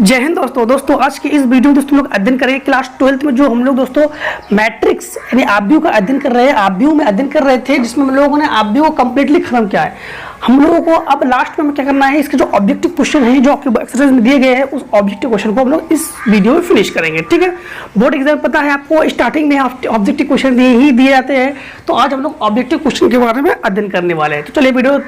जय हिंद दोस्तों आज की इस वीडियो में दोस्तों लोग अध्ययन करेंगे क्लास 12th में जो हम लोग दोस्तों मैट्रिक्स यानी आव्यूह का अध्ययन कर रहे हैं। आव्यूह में अध्ययन कर रहे थे जिसमें हम लोगों ने आव्यूह को कंप्लीटली खत्म किया है। हम लोगों को अब लास्ट में क्या करना है, इसके जो ऑब्जेक्टिव क्वेश्चन है जो आपके एक्सरसाइज में दिए गए हैं उस ऑब्जेक्टिव क्वेश्चन को हम लोग इस वीडियो में फिनिश करेंगे। ठीक है, बोर्ड एग्जाम पता है आपको स्टार्टिंग में ऑब्जेक्टिव क्वेश्चन दिए जाते हैं, तो आज हम लोग ऑब्जेक्टिव क्वेश्चन के बारे में अध्ययन करने वाले हैं। तो चलिए वीडियो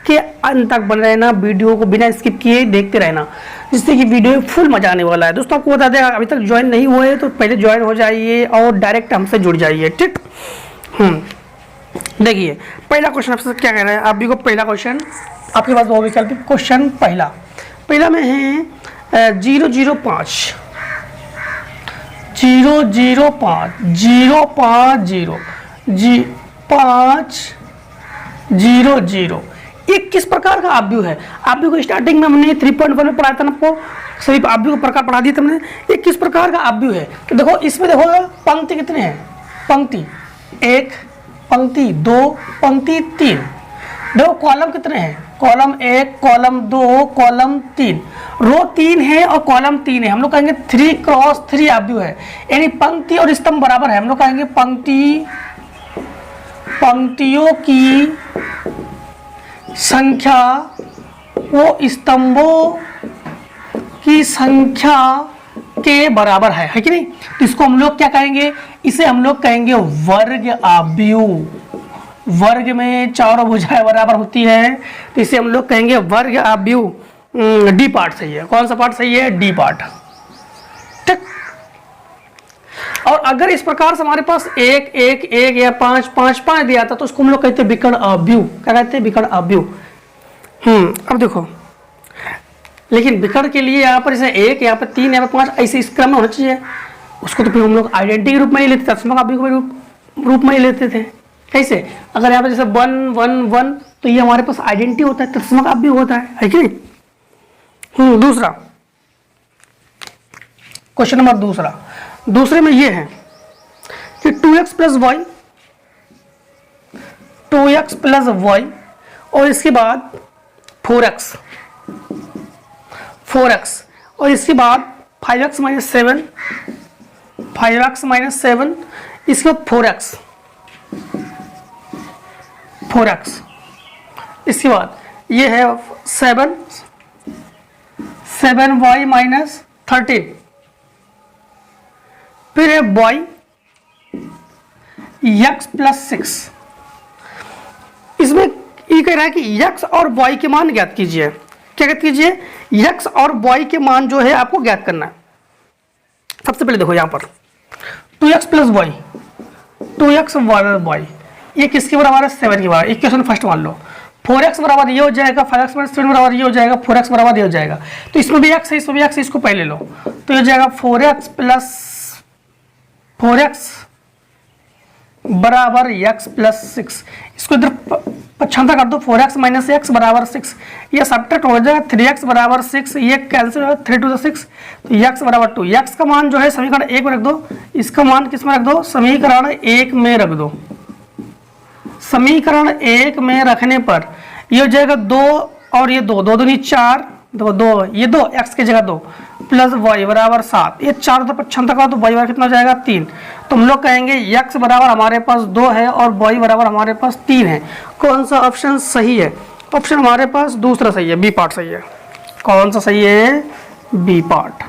के अंत तक बने रहना, वीडियो को बिना स्किप किए देखते रहना, जिससे कि वीडियो में फुल मजा आने वाला है। दोस्तों आपको बता दें, अभी तक ज्वाइन नहीं हुए तो पहले ज्वाइन हो जाइए और डायरेक्ट हमसे जुड़ जाइए। ठीक, देखिए पहला क्वेश्चन आपसे क्या कह रहा है। आप भी को पहला क्वेश्चन आपके पास दो वैकल्पिक क्वेश्चन, पहला में है 005 0 ये किस प्रकार का आव्यूह है। आव्यूह को स्टार्टिंग में हमने 3.1 में पढ़ाया था ना, आपको सभी आव्यूह का प्रकार पढ़ा दिया था हमने। ये किस प्रकार का आव्यूह है तो देखो, इसमें देखो पंक्ति कितने हैं, पंक्ति 1, पंक्ति 2, पंक्ति 3। देखो कॉलम कितने हैं, कॉलम 1, कॉलम 2, कॉलम 3, रो 3 है और कॉलम 3 है। हम लोग कहेंगे 3x3 आव्यूह है, यानी पंक्ति और स्तंभ बराबर है। हम लोग कहेंगे पंक्तियों की संख्या वो स्तंभों की संख्या के बराबर है कि नहीं। तो इसको हम लोग क्या कहेंगे, इसे हम लोग कहेंगे वर्ग आव्यूह। वर्ग में चारों भुजाएं बराबर होती है, तो इसे हम लोग कहेंगे वर्ग आव्यूह। डी पार्ट सही है। कौन सा पार्ट सही है, डी पार्ट। ठीक, और अगर इस प्रकार से हमारे पास 1 1 1 या 5 5 5 दिया था तो उसको हम लोग कहते हैं विकर्ण आव्यूह। क्या कहते हैं, विकर्ण आव्यूह। अब देखो, लेकिन विकर्ण के लिए यहाँ पर जैसे 1, यहाँ पर 3, यहाँ पर 5 ऐसे इस क्रम में होना चाहिए। उसको तो फिर हम लोग आइडेंटिटी के रूप में ही लेते थे, तत्समक आव्यूह के रूप में ही लेते थे। कैसे, अगर यहाँ पर जैसे 1 1 1 तो ये हमारे पास आइडेंटिटी होता है, तत्समक आव्यूह होता है कि नहीं। दूसरा क्वेश्चन नंबर दूसरे में ये है कि 2x प्लस वाई और इसके बाद 4x और इसके बाद 5x माइनस 7 इसके बाद 4x इसके बाद ये है 7y माइनस 13, फिर है y x प्लस 6। इसमें ये कह रहा है कि x और y के मान ज्ञात कीजिए। क्या ज्ञात कीजिए, x और y के मान जो है आपको ज्ञात करना है। सबसे पहले देखो यहाँ पर 2x plus Y, 2x y ये किसके बराबर है, 7 के बराबर। एक क्वेश्चन फर्स्ट मान लो, 4x बराबर ये हो जाएगा, 5x माइनस 7 बराबर ये हो जाएगा, 4x बराबर ये हो जाएगा। तो इसमें भी x है, इसमें भी x है, इसको पहले लो तो ये हो जाएगा 4x बराबर x प्लस 6। इसको इधर पक्षांतर कर दो, 4x माइनस x बराबर 6, ये सब्ट्रैक्ट हो जाएगा 3x बराबर 6, ये कैंसिल हो जाएगा 3 to the 6, तो x बराबर 2। x का मान जो है समीकरण 1 में रख दो, इसका मान किस में रख दो, समीकरण 1 में रख दो। समीकरण 1 में रखने पर ये हो जाएगा 2 और ये 2 2 दूनी 4, 2 ये 2 x की जगह 2 प्लस y बराबर 7, ये 4 तो पक्षांतर का तो y बराबर कितना हो जाएगा 3। तो हम लोग कहेंगे x बराबर हमारे पास 2 है और y बराबर हमारे पास 3 है। कौन सा ऑप्शन सही है, ऑप्शन हमारे पास दूसरा सही है, बी पार्ट सही है। कौन सा सही है, बी पार्ट।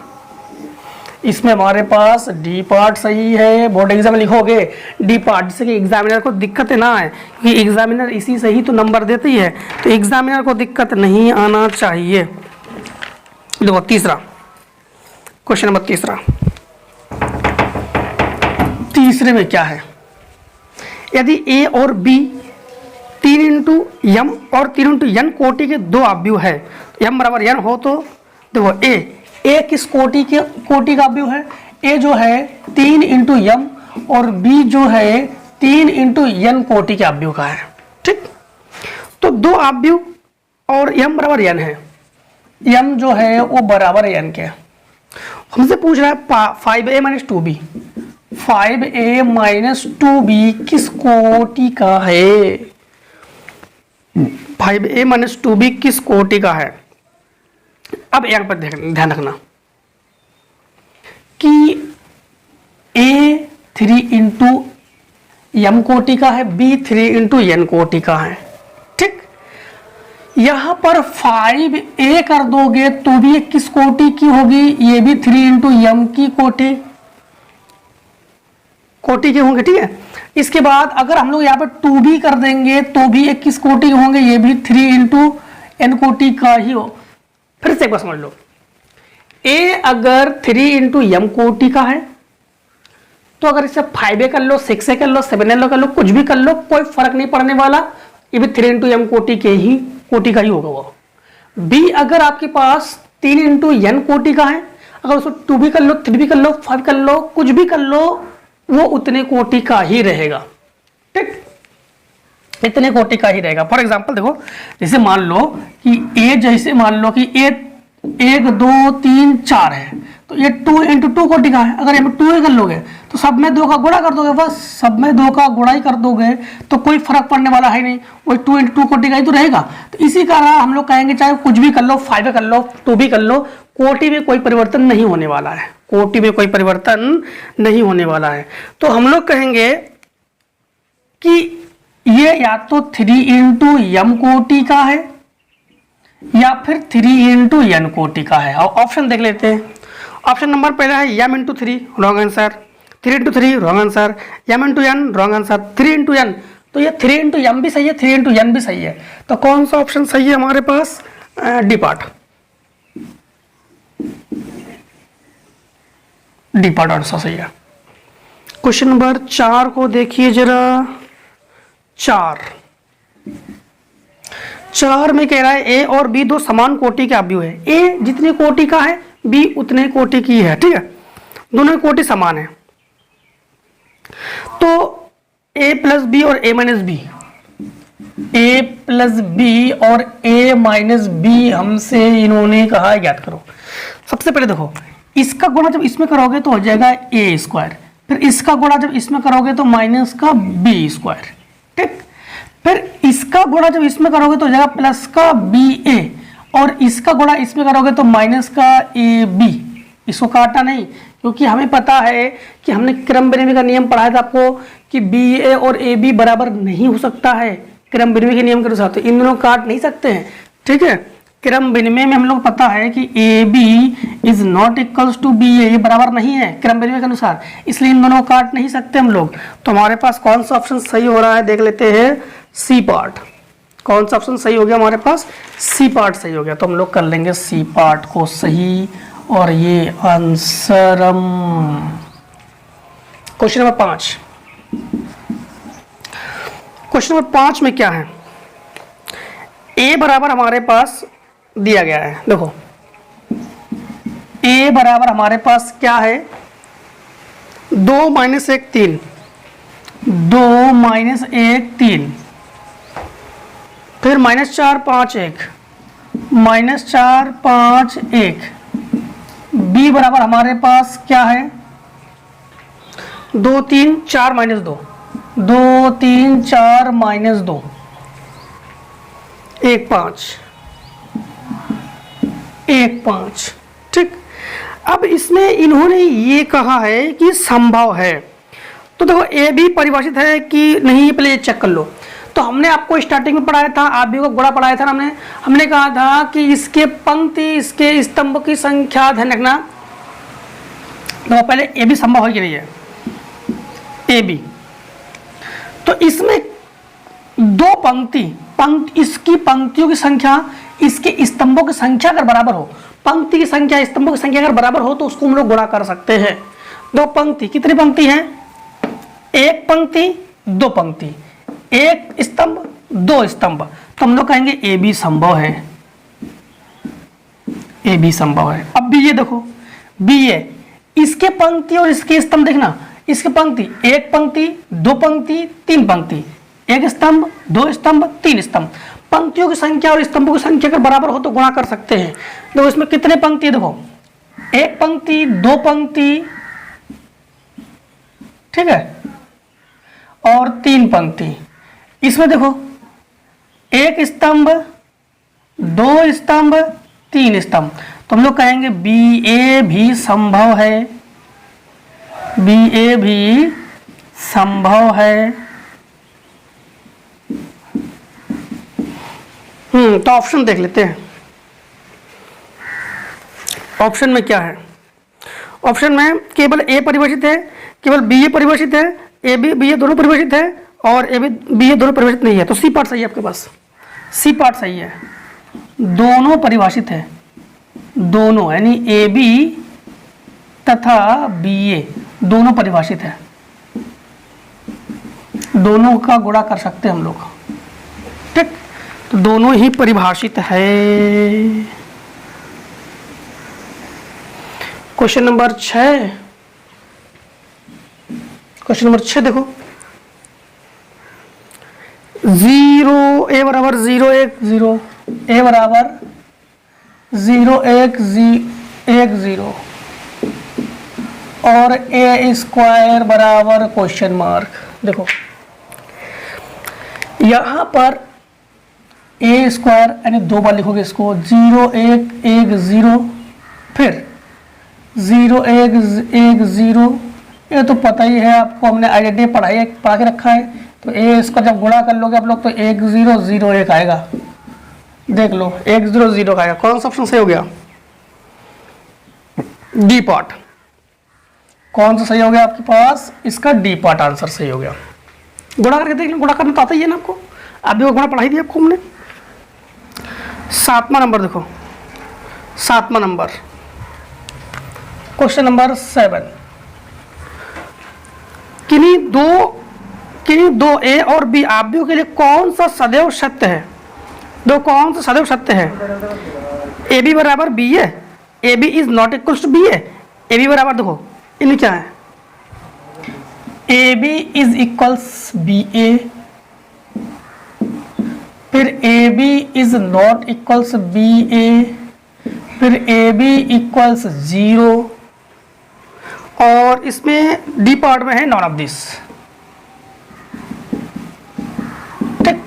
इसमें हमारे पास डी पार्ट सही है। बोर्ड एग्जाम में लिखोगे डी पार्ट, जिससे कि एग्जामिनर को दिक्कत ना आए, क्योंकि एग्जामिनर इसी से ही तो नंबर देती है, तो एग्जामिनर को दिक्कत नहीं आना चाहिए। देखो तीसरा क्वेश्चन नंबर तीसरे में क्या है, यदि a और b 3 इंटू m और 3 इंटू n कोटि के दो आव्यूह है, m बराबर n हो तो देखो a किस कोटि का आव्यूह है, a जो है 3 इंटू m और b जो है 3 इंटू n कोटि के आव्यूह का है। ठीक, तो दो आव्यूह और m बराबर n है, m जो है वो बराबर है n के। हमसे पूछ रहा है 5a minus 2b, 5a minus 2b किस कोटि का है। 5a माइनस 2b किस कोटि का है। अब यहाँ पर ध्यान रखना, कि ए 3 इंटू एम कोटि का है, बी 3 इंटू एन कोटि का है। ठीक, यहां पर 5a कर दोगे तो भी ये किस कोटि की होगी, ये भी 3 इंटू एम की कोटि के होंगे। ठीक है, इसके बाद अगर हम लोग यहाँ पर 2b कर देंगे तो भी एक किस कोटि के होंगे, ये भी 3 इंटू एन कोटि का ही हो। फिर से एक बार समझ लो, a अगर 3 इंटू एम कोटि का है तो अगर इसे 5a कर लो, 6a कर लो, 7a कर लो, कुछ भी कर लो, कोई फर्क नहीं पड़ने वाला, ये भी 3 इंटू एम कोटि का ही होगा वो। b अगर आपके पास 3 इंटू एन कोटि का है, अगर उसको 2b कर लो, 3b कर लो, 5 कर लो, कुछ भी कर लो, वो उतने कोटि का ही रहेगा। ठीक, इतने कोटि का ही रहेगा। फॉर एग्जांपल देखो, जैसे मान लो कि ए, जैसे मान लो कि ए 1 2 3 4 है, तो ये 2 इंटू 2 कोटि का है। अगर ये 2 कर लोगे तो सब में 2 का गुणा कर दोगे, बस सब में 2 का गुणा ही कर दोगे तो कोई फर्क पड़ने वाला है नहीं, वही 2 इंटू 2 कोटि का ही तो रहेगा। तो इसी कारण हम लोग कहेंगे चाहे कुछ भी कर लो, 5 कर लो, 2 भी कर लो, कोटि में कोई परिवर्तन नहीं होने वाला है, कोटि में कोई परिवर्तन नहीं होने वाला है। तो हम लोग कहेंगे कि ये या तो 3 इंटू एम कोटि का है या फिर 3 इंटू एन कोटि का है। और ऑप्शन देख लेते हैं। ऑप्शन नंबर पहला है m into 3, wrong answer. 3 into 3, wrong answer. M into n, wrong answer. 3 into n, तो ये 3 इंटू एम भी सही है, 3 इंटू एन भी सही है। तो कौन सा ऑप्शन सही है हमारे पास, D part, D part answer सही है। क्वेश्चन नंबर 4 को देखिए जरा। 4 में कह रहा है ए और बी दो समान कोटि के अवयव है। ए जितनी कोटि का है, बी उतने कोटि की है। ठीक है, दोनों कोटि समान है। तो ए प्लस बी और ए माइनस बी, ए प्लस बी और ए माइनस बी हमसे इन्होंने कहा ज्ञात करो। सबसे पहले देखो, इसका गुणा जब इसमें करोगे तो हो जाएगा ए स्क्वायर, फिर इसका गुणा जब इसमें करोगे तो माइनस का बी स्क्वायर। ठीक, फिर इसका गुणा जब इसमें करोगे तो हो जाएगा प्लस का बी ए, और इसका गुणा इसमें करोगे तो माइनस का ए बी। इसको काटना नहीं, क्योंकि हमें पता है कि हमने क्रम विनिमय का नियम पढ़ाया था आपको कि बी ए और ए बी बराबर नहीं हो सकता है क्रम विनिमय के नियम के अनुसार, तो इन दोनों काट नहीं सकते हैं। ठीक है, क्रम विनिमय में हम लोग पता है कि A B is not equals to B A, ये बराबर नहीं है क्रम विनिमय के अनुसार, इसलिए इन दोनों काट नहीं सकते हम लोग। तो हमारे पास कौन सा ऑप्शन सही हो रहा है देख लेते हैं, सी पार्ट। कौन सा ऑप्शन सही हो गया हमारे पास, सी पार्ट सही हो गया। तो हम लोग कर लेंगे सी पार्ट को सही, और ये answer. Question number 5, question number 5 में क्या है, ए बराबर हमारे पास दिया गया है। देखो ए बराबर हमारे पास क्या है, 2 माइनस 1 3, 2 माइनस 1 3, फिर -4 5 1, -4 5 1। बी बराबर हमारे पास क्या है, 2 3 4 माइनस 2, 2 3 4 माइनस 2, 1 5 1 5। ठीक, अब इसमें इन्होंने ये कहा है कि संभव है। तो देखो ए भी परिभाषित है कि नहीं, ये पहले चेक कर लो। तो हमने आपको स्टार्टिंग में पढ़ाया था, आप भी को गुणा पढ़ाया था ना, हमने कहा था कि इसके पंक्ति, इसके स्तंभ की संख्या ध्यान रखना। तो पहले ए भी संभव है कि नहीं है, ए बी। तो इसमें दो पंक्ति, इसकी पंक्तियों की संख्या इसके स्तंभों की संख्या अगर बराबर हो, पंक्ति की संख्या स्तंभों की संख्या अगर बराबर हो तो उसको हम लोग गुणा कर सकते हैं। दो पंक्ति, कितनी पंक्ति है, एक पंक्ति दो पंक्ति, एक स्तंभ दो स्तंभ, तो हम लोग कहेंगे ए बी संभव है, ए बी संभव है। अब भी ये देखो, बी ए, इसके पंक्ति और इसके स्तंभ देखना, इसके पंक्ति, एक पंक्ति दो पंक्ति तीन पंक्ति, एक स्तंभ दो स्तंभ तीन स्तंभ, पंक्तियों की संख्या और स्तंभों की संख्या अगर बराबर हो तो गुणा कर सकते हैं। देखो इसमें कितने पंक्ति, देखो एक पंक्ति दो पंक्ति, ठीक है, और तीन पंक्ति। इसमें देखो एक स्तंभ दो स्तंभ तीन स्तंभ, तो हम लोग कहेंगे बी ए भी संभव है, बी ए भी संभव है। तो ऑप्शन देख लेते हैं। ऑप्शन में क्या है? ऑप्शन में केवल ए परिभाषित है, केवल बी ए परिभाषित है, ए बी बी ए दोनों परिभाषित है, और ए बी बी ए दोनों परिभाषित नहीं है। तो सी पार्ट सही है आपके पास, सी पार्ट सही है। दोनों परिभाषित है, दोनों, यानी ए बी तथा बी ए दोनों परिभाषित है, दोनों का गुणा कर सकते हैं हम लोग। ठीक, तो दोनों ही परिभाषित है। क्वेश्चन नंबर 6, क्वेश्चन नंबर 6 देखो, 0 ए बराबर 0 1 0, ए बराबर 0 1 0 और ए स्क्वायर बराबर क्वेश्चन मार्क। देखो यहां पर ए स्क्वायर यानी 2 बार लिखोगे इसको, 0 1 1 0, फिर 0 1 1 0, ये तो पता ही है आपको, हमने आइडेंटिटी पढ़ा के रखा है। तो ए इसका जब गुणा कर लोगे आप लोग तो 1 0 0 1 आएगा। देख लो 1 0 0 आएगा। कौन सा ऑप्शन सही हो गया? D part. कौन सा सही हो गया आपके पास? इसका डी पार्ट आंसर सही हो गया। गुणा करके देख लो, गुणा करना तो आता ही है ना आपको, अभी वो गुणा पढ़ाई थी आपको हमने। 7वां नंबर देखो, 7वां नंबर, क्वेश्चन नंबर 7, किन्हीं दो ए और बी आव्यूह के लिए कौन सा सदैव सत्य है? दो कौन सा सदैव सत्य है? ए बी बराबर B A, A B is not equals to B A, A B बराबर देखो इनमें क्या है, A B is equals B A, फिर A B is not equals B A, फिर ए बी इक्वल्स 0, और इसमें डी पार्ट में है नॉन ऑफ दिस। ठीक,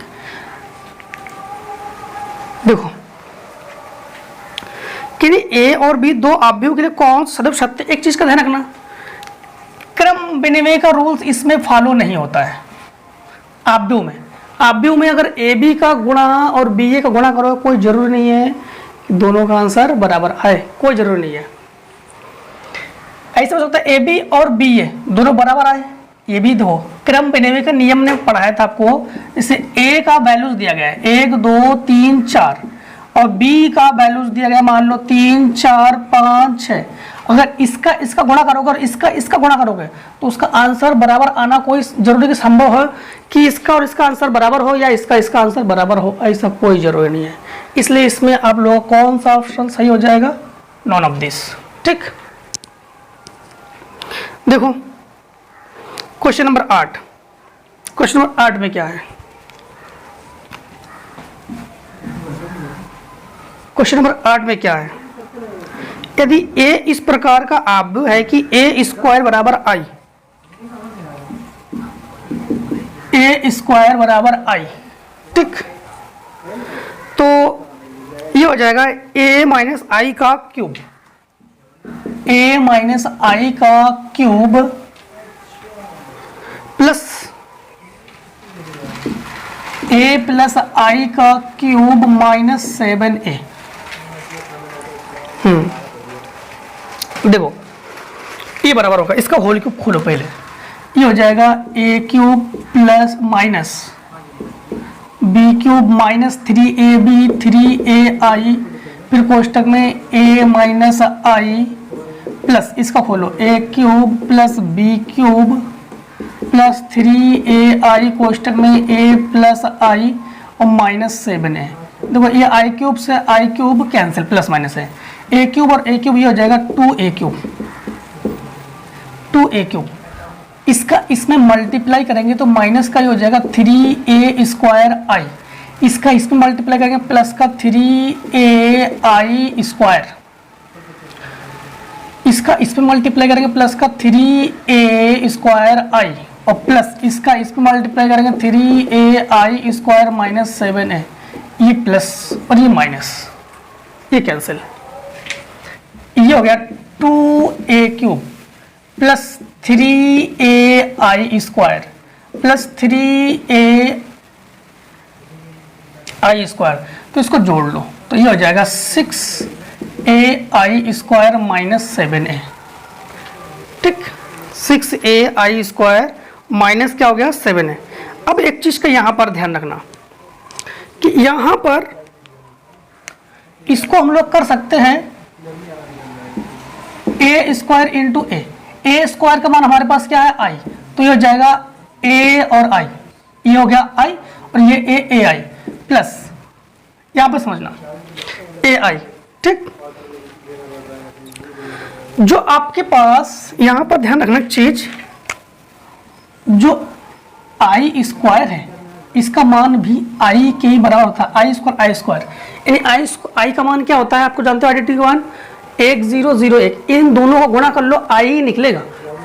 देखो कि ए और बी दो आव्यूह के लिए कौन सदैव सत्य। एक चीज का ध्यान रखना, क्रम विनिमय का रूल्स इसमें फॉलो नहीं होता है आव्यूह में। आव्यूह में अगर ए बी का गुणा और बी ए का गुणा करो, कोई जरूरी नहीं है कि दोनों का आंसर बराबर आए, कोई जरूरी नहीं है। ऐसा हो सकता है ए बी और बी ए दोनों बराबर आए, ये भी दो क्रम विनिमय का नियम ने पढ़ाया था आपको। इसे ए का वैल्यूज दिया गया है 1 2 3 4 और बी का वैल्यूज दिया गया मान लो 3 4 5 6। अगर इसका गुणा करोगे और इसका गुणा करोगे तो उसका आंसर बराबर आना कोई जरूरी कि संभव है कि इसका और इसका आंसर बराबर हो या इसका आंसर बराबर हो, ऐसा कोई जरूरी नहीं है। इसलिए इसमें आप लोगों को कौन सा ऑप्शन सही हो जाएगा? None of this. ठीक, देखो क्वेश्चन नंबर 8, क्वेश्चन नंबर 8 में क्या है? क्वेश्चन नंबर 8 में क्या है? यदि a इस प्रकार का आव्यूह है कि a स्क्वायर बराबर i, a स्क्वायर बराबर i, ठीक, तो ये हो जाएगा a माइनस आई का क्यूब, a माइनस आई का क्यूब प्लस a प्लस आई का क्यूब माइनस 7a। देखो ये बराबर होगा, इसका होल क्यूब खोलो पहले, ये हो जाएगा a cube plus minus b cube minus 3ab 3ai, फिर कोष्टक में a माइनस आई प्लस इसका खोलो a cube plus b cube plus 3ai कोष्टक में a प्लस आई और माइनस 7a। देखो ये आई क्यूब से आई क्यूब कैंसिल, प्लस माइनस है, ए क्यूब और ए क्यूब ये हो जाएगा 2a क्यूब, 2a क्यूब। इसका इसमें मल्टीप्लाई करेंगे तो माइनस का ये हो जाएगा 3a स्क्वायर आई, इसका इसमें मल्टीप्लाई करेंगे प्लस का 3ai स्क्वायर, इसका इसमें मल्टीप्लाई करेंगे प्लस का 3a स्क्वायर आई और प्लस इसका इसमें मल्टीप्लाई करेंगे 3ai स्क्वायर माइनस 7a। ये प्लस और ये माइनस, ये कैंसिल, ये हो गया 2a cube plus 3ai² plus 3ai², तो इसको जोड़ लो तो ये हो जाएगा 6ai² माइनस 7a। ठीक, 6ai² माइनस क्या हो गया 7a। अब एक चीज का यहां पर ध्यान रखना कि यहां पर इसको हम लोग कर सकते हैं a² इंटू a स्क्वायर का मान हमारे पास क्या है i, तो ये हो जाएगा a और i, ये हो गया i और ये ai प्लस यहां पर समझना ai। ठीक, जो आपके पास यहां पर ध्यान रखना चीज, जो i² है इसका मान भी i के ही बराबर होता है, i²। i का मान क्या होता है आपको जानते हो, आइडेंटिटी का मान 1001, इन दोनों को गुणा कर लो i निकलेगा।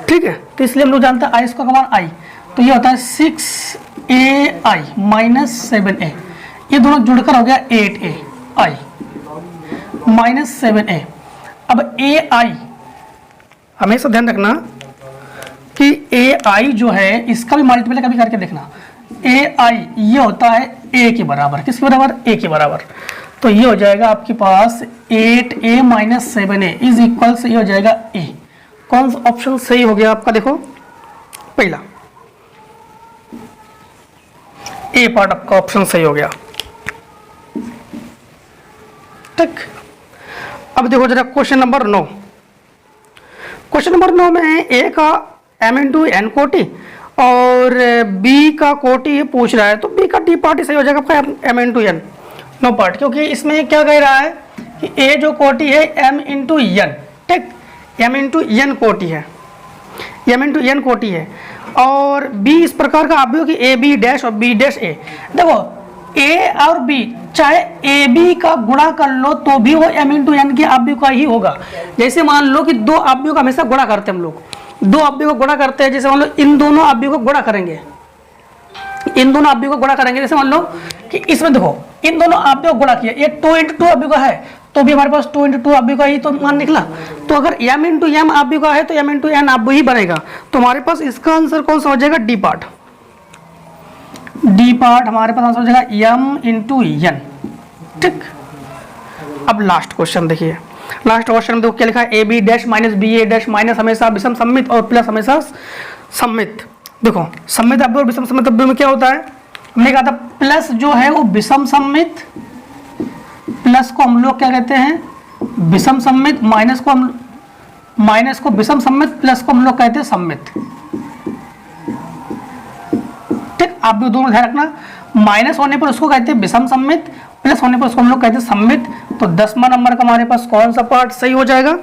ठीक है, तो इसलिए हम लोग जानते हैं i² का मान i, तो ये होता है 6ai माइनस 7a, ये दोनों जुड़कर हो गया 8ai माइनस 7a। अब ai हमेशा ध्यान रखना कि ai जो है इसका भी मल्टीप्लाई कभी करके देखना, ai ये होता है a के बराबर, किसके बराबर, a के बराबर, तो ये हो जाएगा आपके पास 8a minus 7a is equal से ये हो जाएगा a। कौन सा ऑप्शन सही हो गया आपका, देखो पहला ए पार्ट आपका ऑप्शन सही हो गया। ठीक, अब देखो जरा क्वेश्चन नंबर 9। क्वेश्चन नंबर 9 में a का m×n कोटि और b का कोटि पूछ रहा है, तो b का d पार्ट सही हो जाएगा आपका m×n 9 पार्ट, क्योंकि इसमें क्या कह रहा है कि a जो कोटि है m×n। ठीक, m×n कोटि है, m×n कोटि है और b इस प्रकार का अवयव कि a b डैश और b डैश a। देखो a और b चाहे a b का गुणा कर लो तो भी वो m×n के अवयव का ही होगा। जैसे मान लो कि दो अवयव का हमेशा गुणा करते हैं हम लोग, दो अवयव को गुणा करते हैं, जैसे मान लो इन दोनों अवयव को गुणा करेंगे, इन दोनों अवयव को गुणा करेंगे, जैसे मान लो कि इसमें देखो इन दोनों अवयव को गुणा किया, ये 2×2 अवयव का है तो भी हमारे पास 2×2 अवयव का ही तो मान निकला। तो अगर m×m अवयव का है तो m×n अवयव ही बनेगा, तो हमारे पास इसका आंसर कौन सा हो जाएगा, डी पार्ट। डी पार्ट हमारे पास आंसर हो जाएगा m×n। ठीक, अब लास्ट क्वेश्चन देखिए, लास्ट क्वेश्चन में देखो क्या लिखा है, A B dash minus B A dash minus हमेशा विषम सममित और प्लस हमेशा सममित। देखो सममित अवयव और विषम सममित अवयव में क्या होता है, हमने कहा था प्लस जो है वो विषम सममित, प्लस को हम लोग क्या कहते हैं विषम सममित, माइनस को विषम सममित, प्लस को हम लोग कहते हैं सममित। ठीक, आप भी दोनों ध्यान रखना, माइनस होने पर उसको कहते हैं विषम सममित, प्लस होने पर उसको हम लोग कहते हैं सममित। तो 10वां नंबर का हमारे पास कौन सा पार्ट सही हो जाएगा,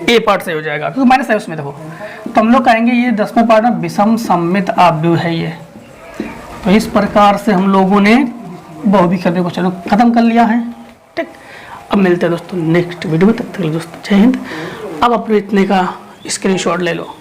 ए पार्ट सही हो जाएगा, क्योंकि माइनस है उसमें। देखो तो हम लोग कहेंगे ये 10वें पार्ट में विषम सममित अवयव है ये। तो इस प्रकार से हम लोगों ने बहुभिख को चलो खत्म कर लिया है। ठीक, अब मिलते हैं दोस्तों नेक्स्ट वीडियो में, तब तक दोस्तों जय हिंद। अब अपने इतने का स्क्रीनशॉट ले लो।